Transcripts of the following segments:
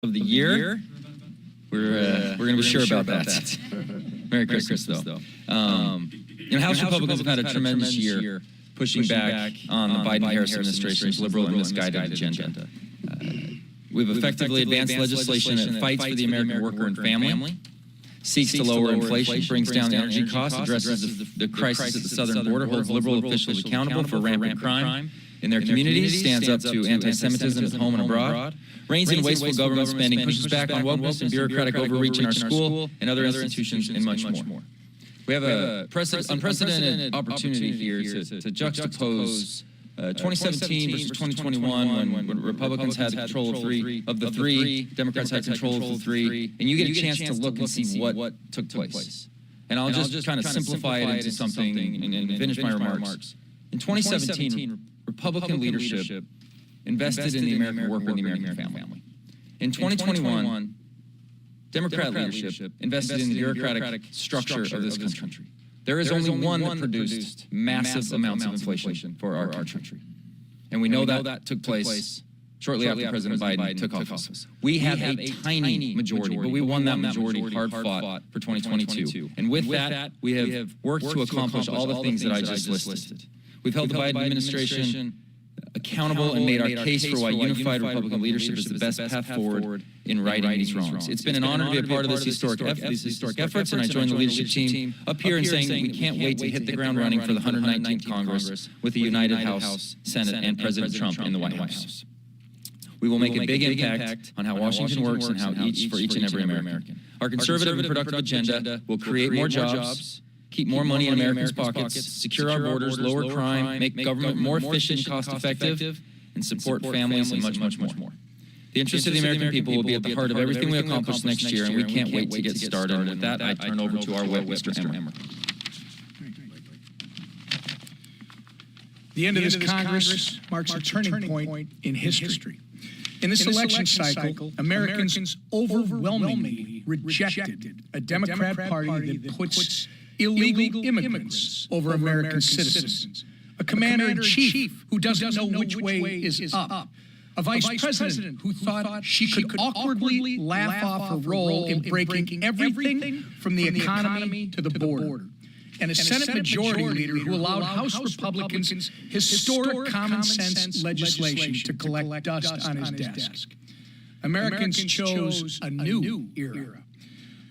of the year. We're going to be sure about that. Merry Christmas, though. House Republicans have had a tremendous year pushing back on the Biden-Harris administration's liberal and misguided agenda. We've effectively advanced legislation that fights for the American worker and family, seeks to lower inflation, brings down the energy costs, addresses the crisis at the southern border, holds liberal officials accountable for rampant crime in their communities, stands up to anti-Semitism at home and abroad, reins in wasteful government spending, pushes back on wokeness and bureaucratic overreach in our school and other institutions, and much more. We have an unprecedented opportunity here to juxtapose 2017 versus 2021 when Republicans had control of the three, Democrats had control of the three, and you get a chance to look and see what took place. And I'll just kind of simplify it into something and finish my remarks. In 2017, Republican leadership invested in the American worker and the American family. In 2021, Democrat leadership invested in the bureaucratic structure of this country. There is only one that produced massive amounts of inflation for our country. And we know that took place shortly after President Biden took office. We have a tiny majority, but we won that majority hard-fought for 2022. And with that, we have worked to accomplish all the things that I just listed. We've held the Biden administration accountable and made our case for why unified Republican leadership is the best path forward in righting these wrongs. It's been an honor to be a part of these historic efforts, and I join the leadership team up here in saying that we can't wait to hit the ground running for the 119th Congress with a united House, Senate, and President Trump in the White House. We will make a big impact on how Washington works and how for each and every American. Our conservative and productive agenda will create more jobs, keep more money in Americans' pockets, secure our borders, lower crime, make government more efficient and cost-effective, and support families and much more. The interests of the American people will be at the heart of everything we accomplish next year, and we can't wait to get started. And with that, I turn over to our web, Mr. Emmer. The end of this Congress marks a turning point in history. In this election cycle, Americans overwhelmingly rejected a Democrat Party that puts illegal immigrants over American citizens, a commander-in-chief who doesn't know which way is up, a vice president who thought she could awkwardly laugh off her role in breaking everything from the economy to the border, and a Senate Majority Leader who allowed House Republicans historic common-sense legislation to collect dust on his desk. Americans chose a new era.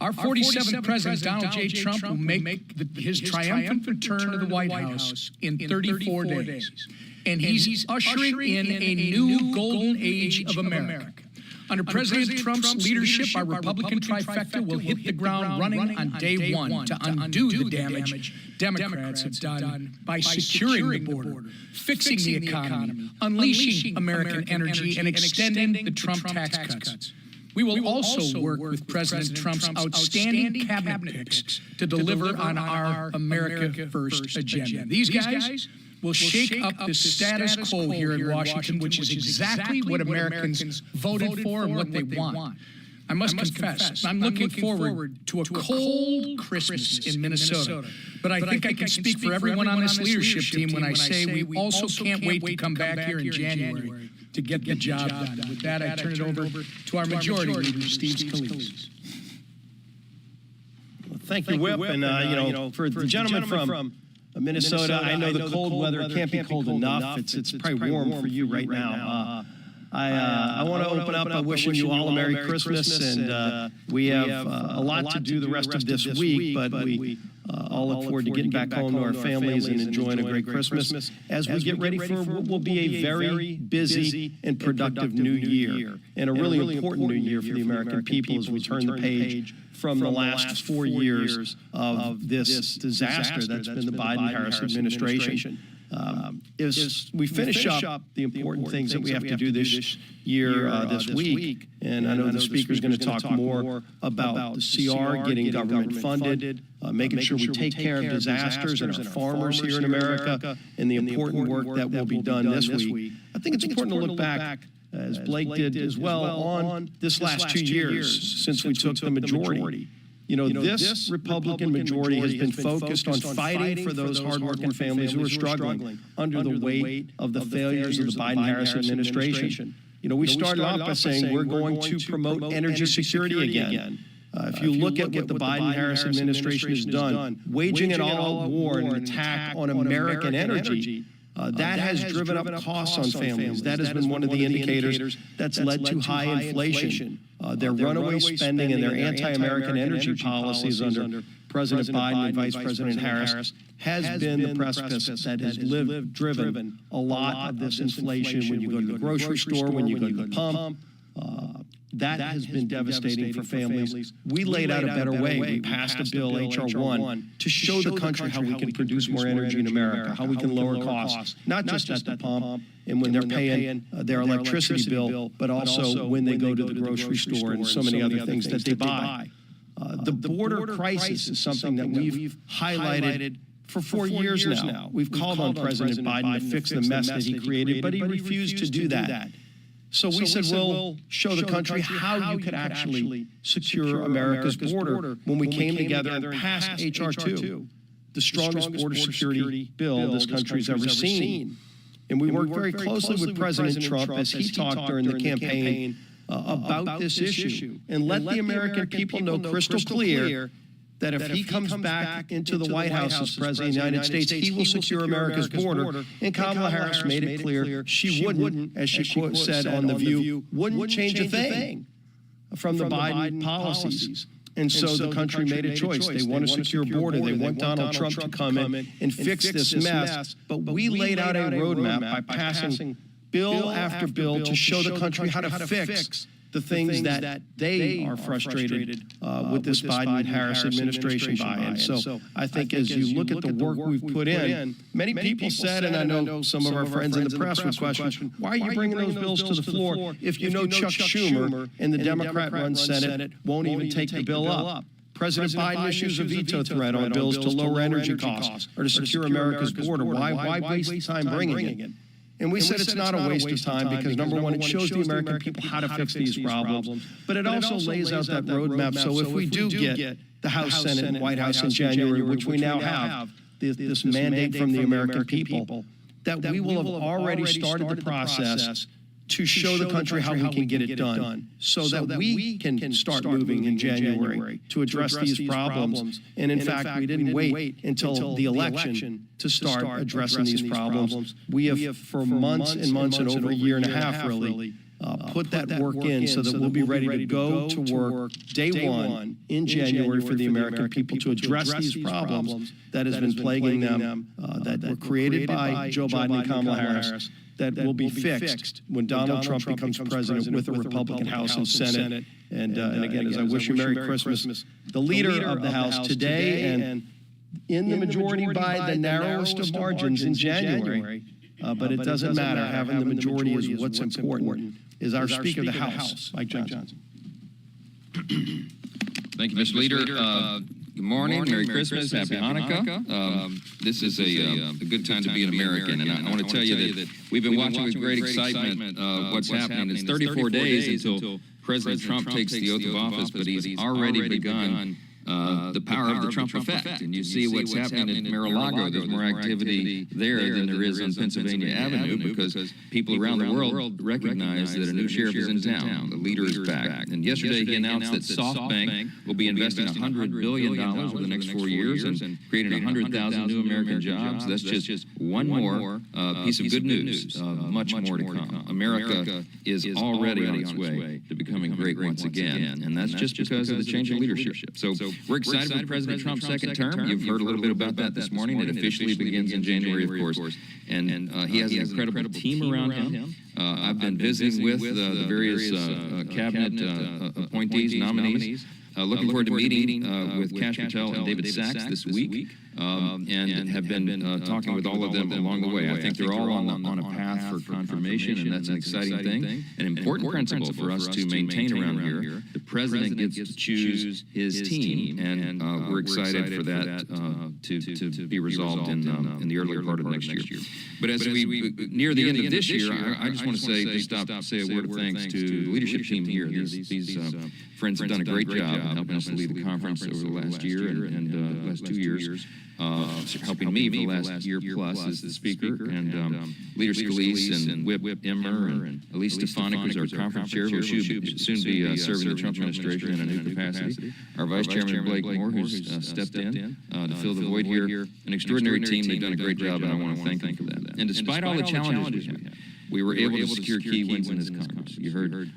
Our 47th President, Donald J. Trump, will make his triumphant return to the White House in 34 days. And he's ushering in a new golden age of America. Under President Trump's leadership, our Republican trifecta will hit the ground running on day one to undo the damage Democrats have done by securing the border, fixing the economy, unleashing American energy, and extending the Trump tax cuts. We will also work with President Trump's outstanding cabinet picks to deliver on our America First agenda. These guys will shake up the status quo here in Washington, which is exactly what Americans voted for and what they want. I must confess, I'm looking forward to a cold Christmas in Minnesota, but I think I can speak for everyone on this leadership team when I say we also can't wait to come back here in January to get the job done. With that, I turn it over to our Majority Leader, Steve Scalise. Well, thank you, Whip. And, for the gentleman from Minnesota, I know the cold weather can't be cold enough. It's probably warm for you right now. I want to open up by wishing you all a Merry Christmas, and we have a lot to do the rest of this week, but we all look forward to getting back home to our families and enjoying a great Christmas as we get ready for what will be a very busy and productive new year, and a really important new year for the American people as we turn the page from the last 4 years of this disaster that's been the Biden-Harris administration. As we finish up the important things that we have to do this year, this week, and I know the speaker is going to talk more about the CR getting government funded, making sure we take care of disasters and our farmers here in America, and the important work that will be done this week. I think it's important to look back, as Blake did as well, on this last 2 years since we took the majority. You know, this Republican majority has been focused on fighting for those hardworking families who are struggling under the weight of the failures of the Biden-Harris administration. we started off by saying we're going to promote energy security again. If you look at what the Biden-Harris administration has done, waging an all-out war and an attack on American energy, that has driven up costs on families. That has been one of the indicators that's led to high inflation. Their runaway spending and their anti-American energy policies under President Biden and Vice President Harris has been the precipice that has driven a lot of this inflation when you go to the grocery store, when you go to the pump. That has been devastating for families. We laid out a better way. We passed a bill, H.R. 1, to show the country how we can produce more energy in America, how we can lower costs, not just at the pump and when they're paying their electricity bill, but also when they go to the grocery store and so many other things that they buy. The border crisis is something that we've highlighted for 4 years now. We've called on President Biden to fix the mess that he created, but he refused to do that. So we said, we'll show the country how you could actually secure America's border when we came together and passed H.R. 2, the strongest border security bill this country's ever seen. And we worked very closely with President Trump as he talked during the campaign about this issue and let the American people know crystal clear that if he comes back into the White House as President of the United States, he will secure America's border. And Kamala Harris made it clear she wouldn't, as she said on The View, wouldn't change a thing from the Biden policies. And so the country made a choice. They want a secure border. They want Donald Trump to come in and fix this mess. But we laid out a roadmap by passing bill after bill to show the country how to fix the things that they are frustrated with this Biden-Harris administration by. And so I think as you look at the work we've put in, many people said, and I know some of our friends in the press would question, why are you bringing those bills to the floor if you know Chuck Schumer and the Democrat-run Senate won't even take the bill up? President Biden issues a veto threat on bills to lower energy costs or to secure America's border. Why waste time bringing it? And we said it's not a waste of time because, number one, it shows the American people how to fix these problems, but it also lays out that roadmap. So if we do get the House, Senate, and White House in January, which we now have, this mandate from the American people, that we will have already started the process to show the country how we can get it done so that we can start moving in January to address these problems. And in fact, we didn't wait until the election to start addressing these problems. We have for months and months and over a year and a half really put that work in so that we'll be ready to go to work day one in January for the American people to address these problems that has been plaguing them, that were created by Joe Biden and Kamala Harris, that will be fixed when Donald Trump becomes president with a Republican House and Senate. And again, as I wish you Merry Christmas, the leader of the House today and in the majority by the narrowest of margins in January, but it doesn't matter. Having the majority is what's important, is our Speaker of the House, Mike Johnson. Thank you, Mr. Leader. Good morning, Merry Christmas, Happy Hanukkah. This is a good time to be an American, and I want to tell you that we've been watching with great excitement what's happening. It's 34 days until President Trump takes the oath of office, but he's already begun the power of the Trump effect. And you see what's happening in Mar-a-Lago. There's more activity there than there is on Pennsylvania Avenue because people around the world recognize that a new sheriff is in town. The leader is back. And yesterday he announced that SoftBank will be investing $100 billion over the next 4 years and creating 100,000 new American jobs. That's just one more piece of good news. Much more to come. America is already on its way to becoming great once again. And that's just because of the change in leadership. So we're excited for President Trump's second term. You've heard a little bit about that this morning. It officially begins in January, of course. And he has an incredible team around him. I've been visiting with the various cabinet appointees, nominees. Looking forward to meeting with Kash Patel and David Sachs this week, and have been talking with all of them along the way. I think they're all on a path for confirmation, and that's an exciting thing. An important principle for us to maintain around here. The president gets to choose his team, and we're excited for that to be resolved in the earlier part of next year. But as we near the end of this year, I just want to say a word of thanks to the leadership team here. These friends have done a great job in helping us lead the conference over the last year and last 2 years. Helping me for the last year plus as the speaker, and Leader Scalise and Whip Emmer and Elise Stefanik, who's our conference chair, who will soon be serving the Trump administration in a new capacity. Our Vice Chairman Blake Moore, who's stepped in to fill the void here. An extraordinary team. They've done a great job, and I want to thank them for that. And despite all the challenges we were able to secure key wins in this Congress. You heard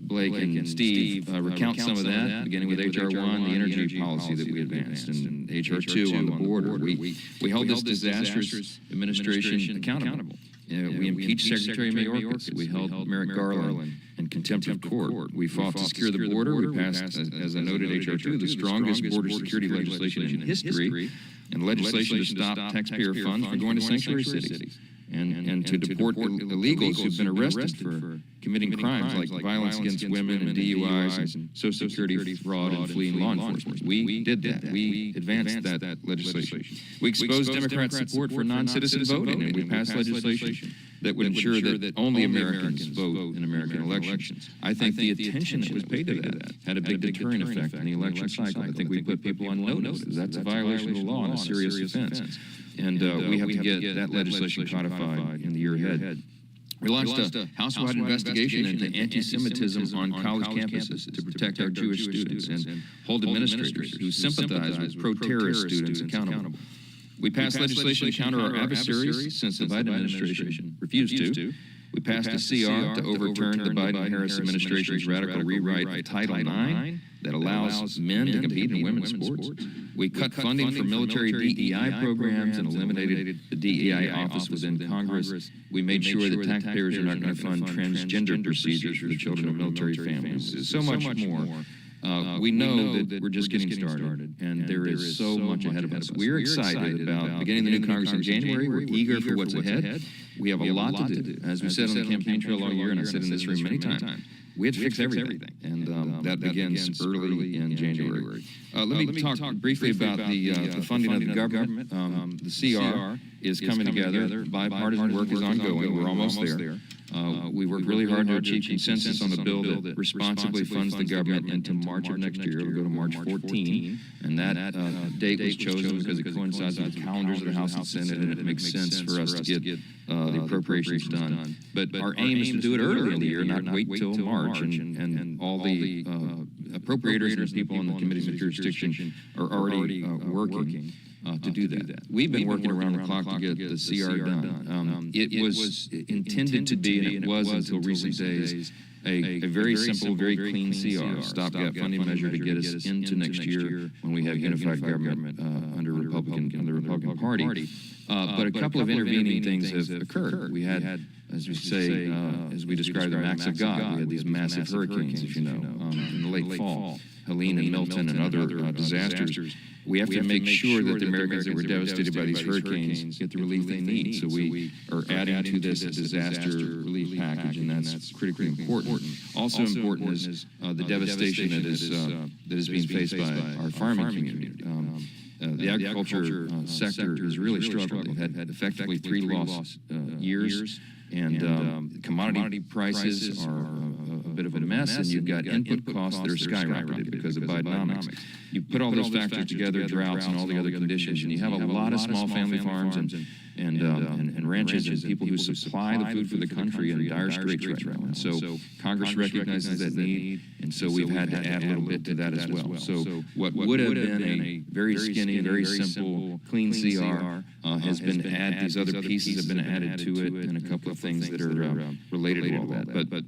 Blake and Steve recount some of that, beginning with H.R. 1, the energy policy that we advanced, and H.R. 2 on the border. We held this disastrous administration accountable. We impeached Secretary Mayorkas. We held Merrick Garland in contempt of court. We fought to secure the border. We passed, as I noted, H.R. 2, the strongest border security legislation in history, and legislation to stop taxpayer funds for going to sanctuary cities. And to deport illegals who've been arrested for committing crimes like violence against women and DUIs and Social Security fraud and fleeing law enforcement. We did that. We advanced that legislation. We exposed Democrat support for non-citizen voting, and we passed legislation that would ensure that only Americans vote in American elections. I think the attention that was paid to that had a big deterrent effect in the election cycle. I think we put people on notice. That's a violation of the law and a serious offense. And we have to get that legislation codified in the year ahead. We launched a house-wide investigation into anti-Semitism on college campuses to protect our Jewish students and hold administrators who sympathize with pro-terrorist students accountable. We passed legislation to counter our adversaries since the Biden administration refused to. We passed a CR to overturn the Biden-Harris administration's radical rewrite of Title IX that allows men to compete in women's sports. We cut funding for military DEI programs and eliminated the DEI office within Congress. We made sure that taxpayers are not going to fund transgender procedures for the children of military families. So much more. We know that we're just getting started, and there is so much ahead of us. We're excited about beginning the new Congress in January. We're eager for what's ahead. We have a lot to do. As we said on the campaign trail all year, and I said in this room many times, we have to fix everything, and that begins early in January. Let me talk briefly about the funding of the government. The CR is coming together. Bipartisan work is ongoing. We're almost there. We worked really hard to achieve consensus on a bill that responsibly funds the government into March of next year. We'll go to March 14, and that date was chosen because it coincides with the calendars of the House and Senate, and it makes sense for us to get the appropriations done. But our aim is to do it early in the year, not wait till March, and all the appropriators and people on the committees of jurisdiction are already working to do that. We've been working around the clock to get the CR done. It was intended to be, and it was until recent days, a very simple, very clean CR, stopgap funding measure to get us into next year when we have unified government under the Republican Party. But a couple of intervening things have occurred. We had, as we say, as we describe them, acts of God. We had these massive hurricanes, as you know, in the late fall, Helene and Milton and other disasters. We have to make sure that the Americans that were devastated by these hurricanes get the relief they need. So we are adding to this a disaster relief package, and that's critically important. Also important is the devastation that is being faced by our farming community. The agriculture sector is really struggling. They've had effectively 3 lost years, and commodity prices are a bit of a mess, and you've got input costs that are skyrocketed because of Bidenomics. You put all those factors together, droughts and all the other conditions, and you have a lot of small family farms and ranches and people who supply the food for the country in dire straits right now. And so Congress recognizes that need, and so we've had to add a little bit to that as well. So what would have been a very skinny, very simple, clean CR has been added. These other pieces have been added to it, and a couple of things that are related to all that. But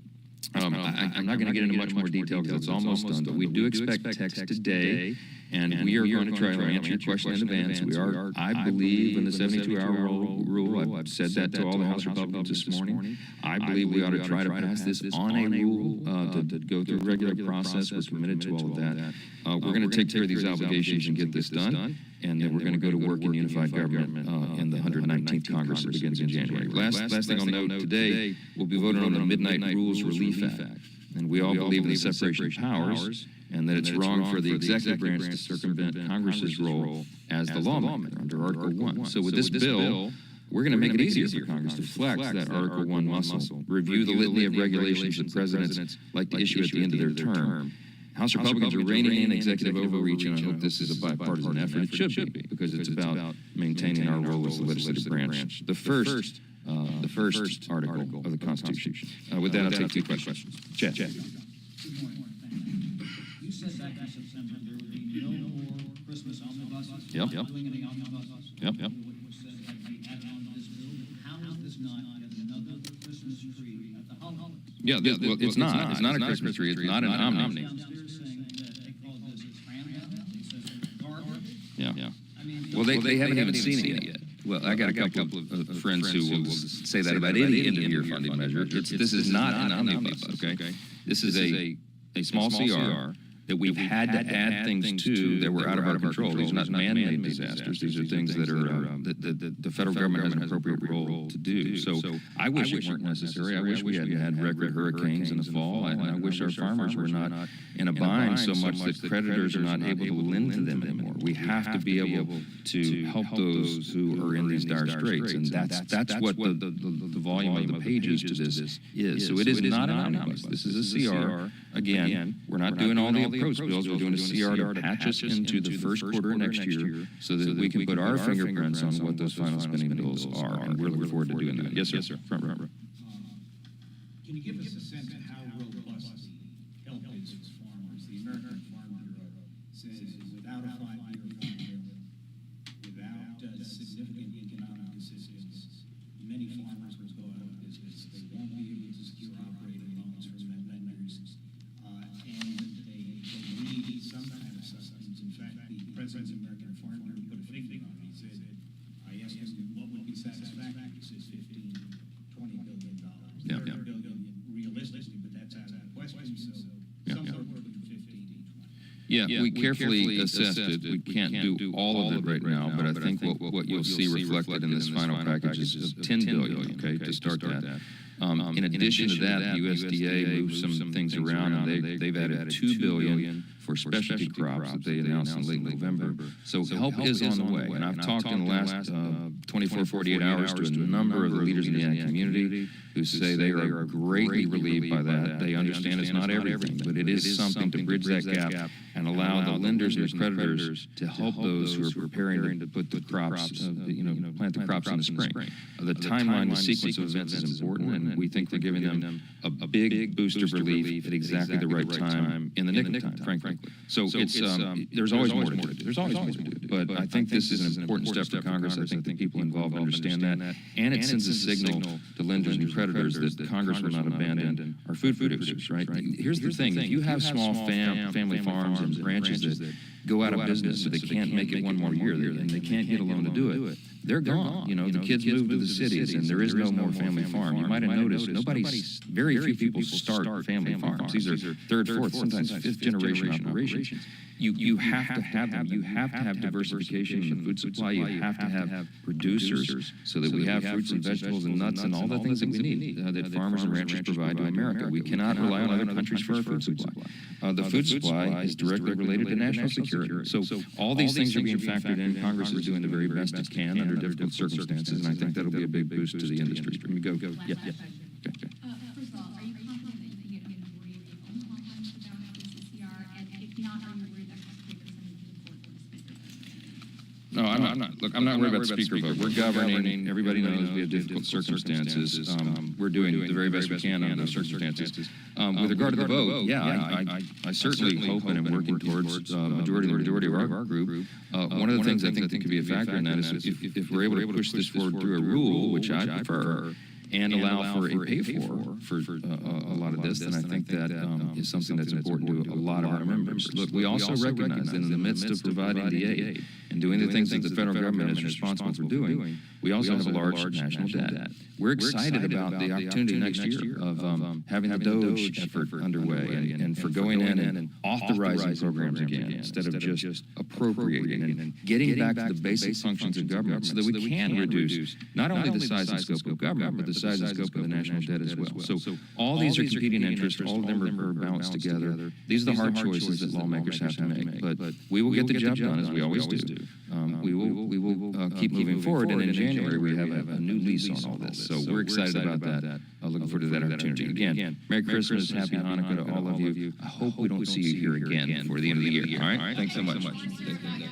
I'm not going to get into much more detail because it's almost done, but we do expect text today, and we are going to try to answer your question in advance. We are, I believe, in the 72-hour rule. I've said that to all the House Republicans this morning. I believe we ought to try to pass this on a rule to go through a regular process. We're committed to all of that. We're going to take care of these obligations and get this done, and then we're going to go to work in unified government in the 119th Congress that begins in January. Last thing I'll note, today we'll be voting on the Midnight Rules Relief Act, and we all believe in the separation of powers, and that it's wrong for the executive branch to circumvent Congress's role as the lawmaker under Article 1. So with this bill, we're going to make it easier for Congress to flex that Article 1 muscle, review the litany of regulations that presidents like to issue at the end of their term, House Republicans are reining in executive overreach, and I hope this is a bipartisan effort. It should be, because it's about maintaining our role as the legislative branch. The first article of the Constitution. With that, I'll take two questions. Chad. You said back in September there would be no more Christmas omnibuses. Yep. Doing any omnibuses. Yep. What was said like we added on to this bill. How is this not yet another Christmas tree at the holidays? Yeah, well, it's not. It's not a Christmas tree. It's not an omni. Downstairs saying that they call this cranberry. He says it's garbage. Yeah. I mean, Well, they haven't even seen it yet. Well, I got a couple of friends who will say that about any end-of-year funding measure. This is not an omnibus, okay? This is a small CR that we've had to add things to that were out of our control. These are not man-made disasters. These are things that are that the federal government has an appropriate role to do. So I wish it weren't necessary. I wish we hadn't had record hurricanes in the fall, and I wish our farmers were not in a bind so much that creditors are not able to lend to them anymore. We have to be able to help those who are in these dire straits, and that's what the volume of the pages to this is. So it is not an omnibus. This is a CR. Again, we're not doing all the approach bills. We're doing a CR to patch us into the first quarter of next year so that we can put our fingerprints on what those final spending bills are, and we're looking forward to doing that. Yes, sir. Front row. Can you give us a sense of how robust the help is for farmers? The American Farm Bureau says without a 5-year farm bill, without significant economic assistance, many farmers will go out of business. They won't be able to secure operating loans from their lenders, and they need some kind of sustenance. In fact, the president of the American Farm Bureau put a figure on it. He said, I asked him what would be satisfactory. He says $15, $20 billion. Yeah. $30 billion realistically, but that's out of the question. So somewhere between 15 and 20. Yeah, we carefully assessed it. We can't do all of it right now, but I think what you'll see reflected in this final package is $10 billion, okay, to start that. In addition to that, the USDA moved some things around, and they've added $2 billion for specialty crops that they announced in late November. So help is on the way, and I've talked in the last 24, 48 hours to a number of the leaders in the ag community who say they are greatly relieved by that. They understand it's not everything, but it is something to bridge that gap and allow the lenders and the creditors to help those who are preparing to put the crops, plant the crops in the spring. The timeline, the sequence of events is important, and we think we're giving them a big boost of relief at exactly the right time in the nick of time, frankly. So it's there's always more to do. There's always more to do. But I think this is an important step for Congress. I think the people involved understand that, and it sends a signal to lenders and creditors that Congress will not abandon our food producers. Right? Here's the thing: if you have small family farms and ranches that go out of business, so they can't make it one more year, and they can't get a loan to do it, they're gone. The kids move to the cities, and there is no more family farm. You might have noticed very few people start family farms. These are third, fourth, sometimes fifth generation operations. You have to have them. You have to have diversification in the food supply. You have to have producers so that we have fruits and vegetables and nuts and all the things that we need that farmers and ranchers provide to America. We cannot rely on other countries for our food supply. The food supply is directly related to national security. So all these things are being factored in. Congress is doing the very best it can under difficult circumstances, and I think that'll be a big boost to the industry. Let me go. Yeah. First of all, are you confident that you can get a majority of your own compliance without this CCR? And if not, are you worried that Congress is going to support the speaker? No, I'm not. Look, I'm not worried about the speaker vote. We're governing. Everybody knows we have difficult circumstances. We're doing the very best we can under those circumstances. With regard to the vote, I certainly hope and am working towards majority of our group. One of the things I think that could be a factor in that is if we're able to push this forward through a rule, which I prefer, and allow for a pay-for a lot of this, then I think that is something that's important to a lot of our members. Look, we also recognize that in the midst of providing the aid and doing the things that the federal government is responsible for doing, we also have a large national debt. We're excited about the opportunity next year of having the DOGE effort underway and for going in and authorizing programs again instead of just appropriating and getting back to the basic functions of government so that we can reduce not only the size and scope of government, but the size and scope of the national debt as well. So all these are competing interests. All of them are balanced together. These are the hard choices that lawmakers have to make. But we will get the job done, as we always do. We will keep moving forward, and in January we have a new lease on all this. So we're excited about that. looking forward to that opportunity. Again, Merry Christmas, Happy Hanukkah to all of you. I hope we don't see you here again before the end of the year. All right? Thanks so much. Take care.